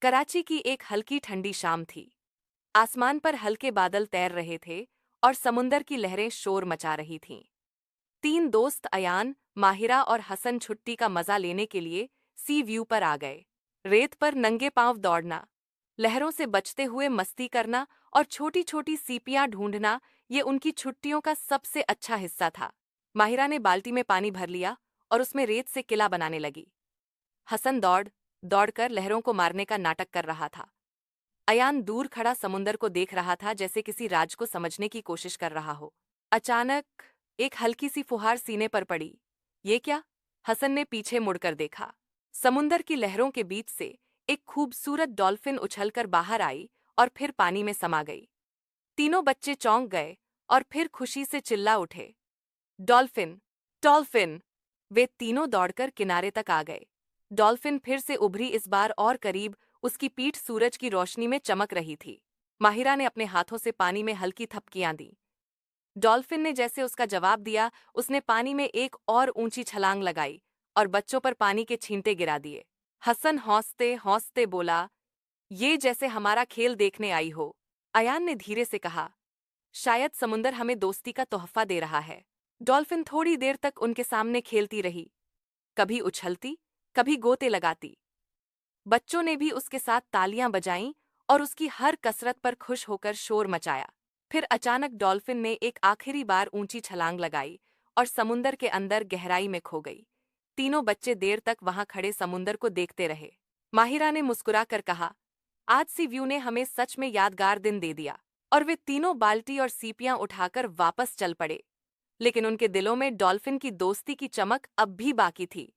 कराची की एक हल्की ठंडी शाम थी। आसमान पर हल्के बादल तैर रहे थे और समुंदर की लहरें शोर मचा रही थीं। तीन दोस्त अयान, माहिरा और हसन छुट्टी का मजा लेने के लिए सी व्यू पर आ गए। रेत पर नंगे पांव दौड़ना, लहरों से बचते हुए मस्ती करना और छोटी छोटी सीपियां ढूंढना, ये उनकी छुट्टियों का सबसे अच्छा हिस्सा था। माहिरा ने बाल्टी में पानी भर लिया और उसमें रेत से किला बनाने लगी। हसन दौड़कर लहरों को मारने का नाटक कर रहा था। अयान दूर खड़ा समुंदर को देख रहा था, जैसे किसी राज को समझने की कोशिश कर रहा हो। अचानक एक हल्की सी फुहार सीने पर पड़ी। ये क्या? हसन ने पीछे मुड़कर देखा। समुंदर की लहरों के बीच से एक खूबसूरत डॉल्फिन उछलकर बाहर आई और फिर पानी में समा गई। तीनों बच्चे चौंक गए और फिर खुशी से चिल्ला उठे, डॉल्फिन, डॉल्फिन! वे तीनों दौड़कर किनारे तक आ गए। डॉल्फिन फिर से उभरी, इस बार और करीब। उसकी पीठ सूरज की रोशनी में चमक रही थी। माहिरा ने अपने हाथों से पानी में हल्की थपकियां दी। डॉल्फिन ने जैसे उसका जवाब दिया, उसने पानी में एक और ऊंची छलांग लगाई और बच्चों पर पानी के छींटे गिरा दिए। हसन हौंसते हौंसते बोला, ये जैसे हमारा खेल देखने आई हो। अयान ने धीरे से कहा, शायद समुंदर हमें दोस्ती का तोहफा दे रहा है। डॉल्फिन थोड़ी देर तक उनके सामने खेलती रही, कभी उछलती, कभी गोते लगाती। बच्चों ने भी उसके साथ तालियां बजाईं और उसकी हर कसरत पर खुश होकर शोर मचाया। फिर अचानक डॉल्फिन ने एक आखिरी बार ऊंची छलांग लगाई और समुंदर के अंदर गहराई में खो गई। तीनों बच्चे देर तक वहां खड़े समुंदर को देखते रहे। माहिरा ने मुस्कुराकर कहा, आज सी व्यू ने हमें सच में यादगार दिन दे दिया। और वे तीनों बाल्टी और सीपियां उठाकर वापस चल पड़े। लेकिन उनके दिलों में डॉल्फिन की दोस्ती की चमक अब भी बाकी थी।